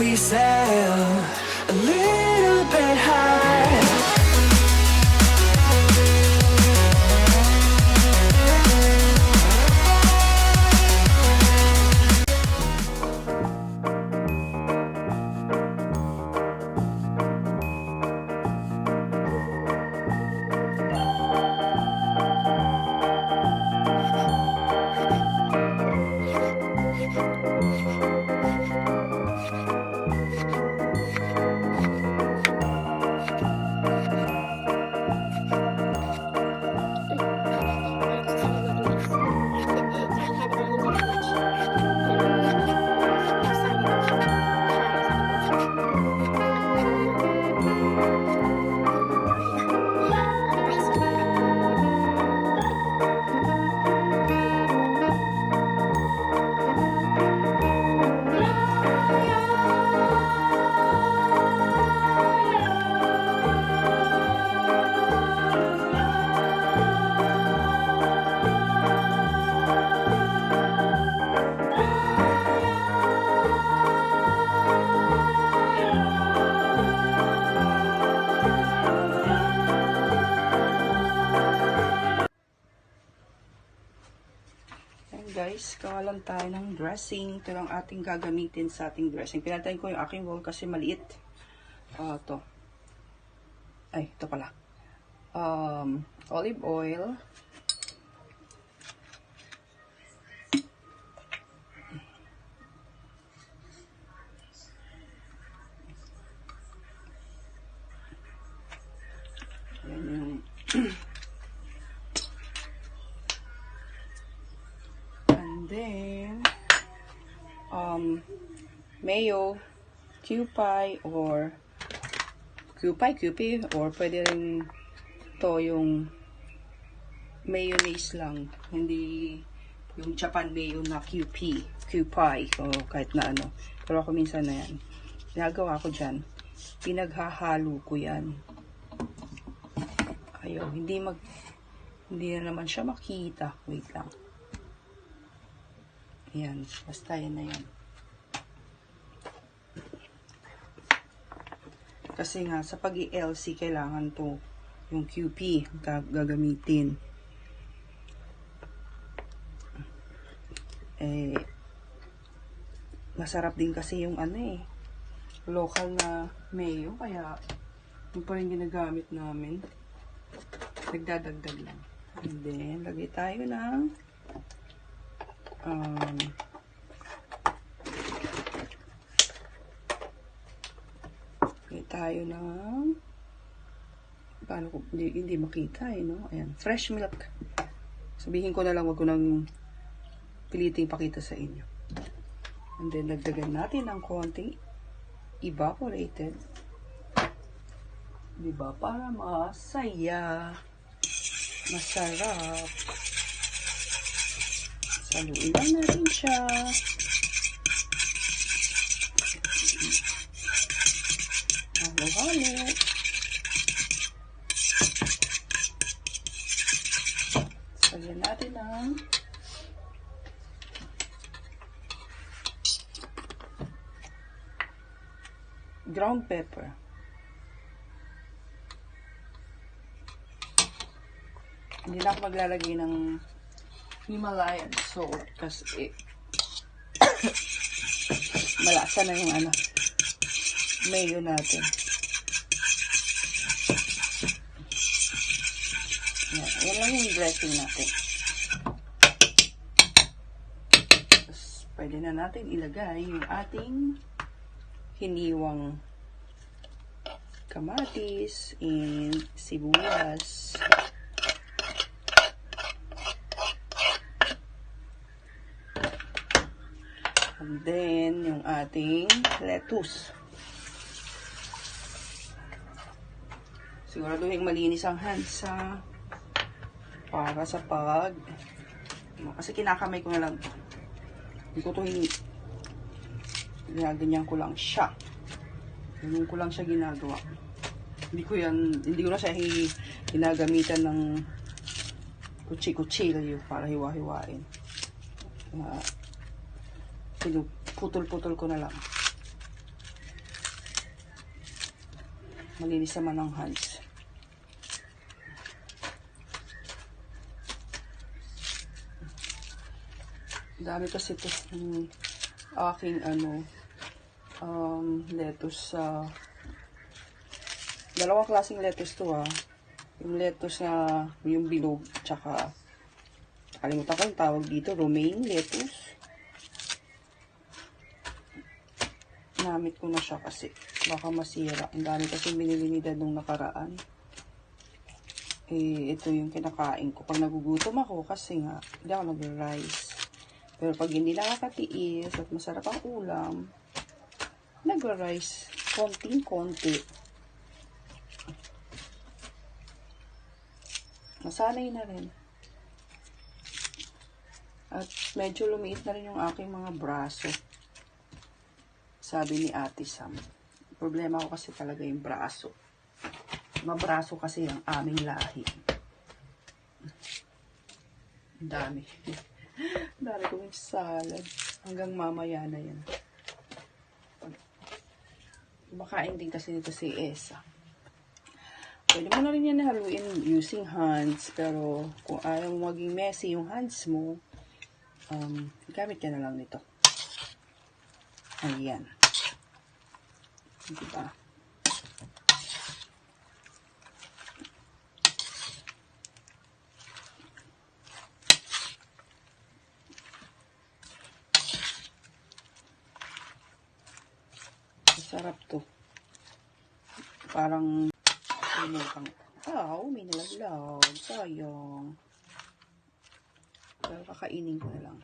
we sail a little bit high. Guys, gawa lang tayo ng dressing. Ito lang ating gagamitin sa ating dressing. Pinatayin ko yung aking bowl kasi maliit. Ito. Ay, ito pala. Olive oil. Yan yung then, mayo, Kewpie, or Kewpie, or pwede rin to yung mayonnaise lang, hindi yung Japan mayo na Kewpie, o kahit na ano. Pero ako minsan na yan. Ginagawa ko dyan, pinaghahalo ko yan. Ayaw, hindi na naman siya makita. Wait lang. Ayan, basta yan na yan. Kasi nga, sa pag-i-LC, kailangan to yung QP gagamitin. Masarap din kasi yung local na mayo, kaya yung pa rin ginagamit namin. Nagdadagdag lang. And then, lagay tayo ng tayo ng paano ko hindi makita no? Ayan, fresh milk. Sabihin ko na lang, wag ko nang piliting pakita sa inyo. And then dagdagan natin ng konting evaporated, diba, para masaya, masarap. Saluin lang natin siya. Halo-halo. Sagyan natin ang ground pepper. Hindi na ako maglalagay ng Himalayan salt kasi malasa na yung mayo natin. Yan lang yung dressing natin. Tapos, pwede na natin ilagay yung ating hiniwang kamatis and sibuyas. And then, yung ating lettuce. Siguraduhin malinis ang hands para sa kasi kinakamay ko na lang to. Hindi ko to ginaganyan ko lang siya. Ganyan ko lang siya ginagawa. Hindi ko na siya ginagamitan ng kutsi-kutsilyo para hiwa-hiwain. Putol-putol ko na lang. malinis naman ang hands. Dami kasi ito ng aking lettuce sa dalawang klaseng lettuce to yung lettuce na yung bilog, tsaka kalimutan ko yung tawag dito, romaine lettuce. Namit ko na siya kasi baka masira. Ang dami kasi binili ni Dad nung nakaraan. Ito yung kinakain ko pag nagugutom ako kasi nga hindi ako nag-rice. Pero pag hindi nakakatiis at masarap ang ulam, nag-rice konting-konti. Nasanay na rin. At medyo lumiit na rin yung aking mga braso. Sabi ni Ate Sam. Problema ko kasi talaga yung braso. Mabraso kasi ang aming lahi. Dami. Dami kong salad. Hanggang mamaya na yan. Makain din kasi nito si Esa. Pwede mo na rin yan haluin using hands. Pero kung ayaw mo maging messy yung hands mo, gamit ka na lang nito. Ayan. Diba? Masarap to. Parang may nalaglag. Sayang. Pero kakainin ko na lang.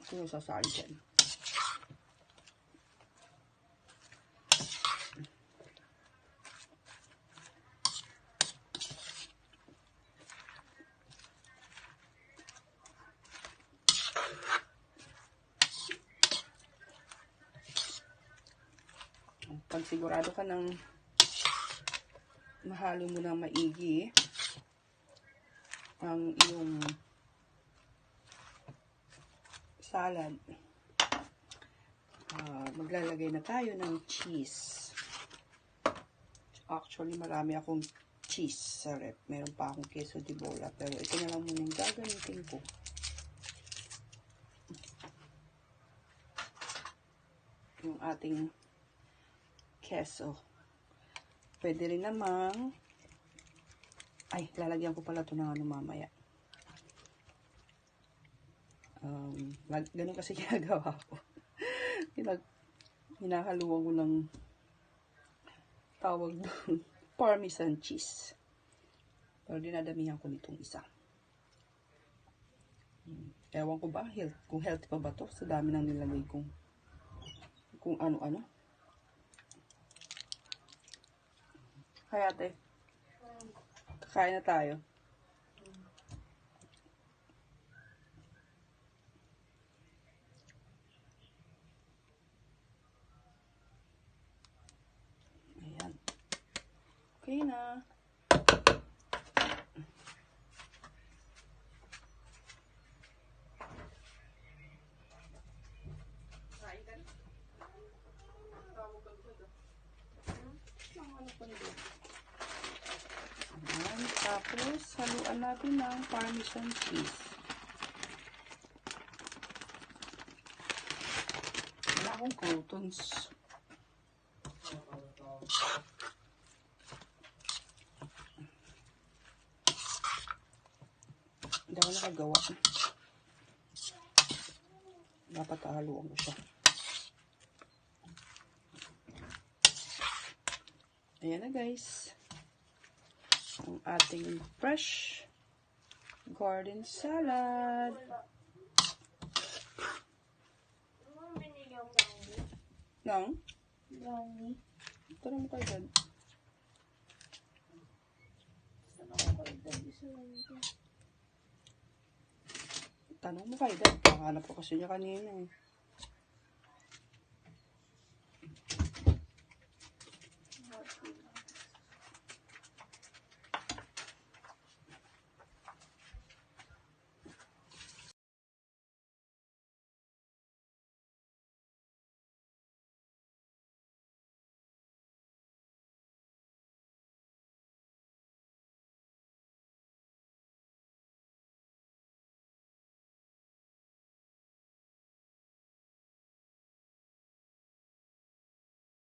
Ito yung sasali dyan. Pag sigurado ka ng mahalo mo ng maigi ang iyong salad, maglalagay na tayo ng cheese. Actually, marami akong cheese sa rep. Meron pa akong queso de bola, pero ito na lang muna yung gagamitin ko. Yung ating queso. Pwede rin namang lalagyan ko pala ito ng mamaya. Ganun kasi ginagawa ko. Hinahaluan ko ng tawag doon, parmesan cheese. Pero dinadamihan ko nitong isa. Ewan ko ba, kung healthy pa ba to sa dami nang nilagay kung ano-ano. Kaya ate, kakain na tayo. Ayan. Okay na. Ayan. Tapos, haluan natin ng parmesan cheese. Wala akong croutons. Hindi ako nakagawa. Dapat haluan ko siya. Ayan na guys. Ang ating fresh garden salad. Nang? Brownie. Tanong mo kayo dad. Tanong mo kayo dad. Nakahanap ko kasi niya kanina eh.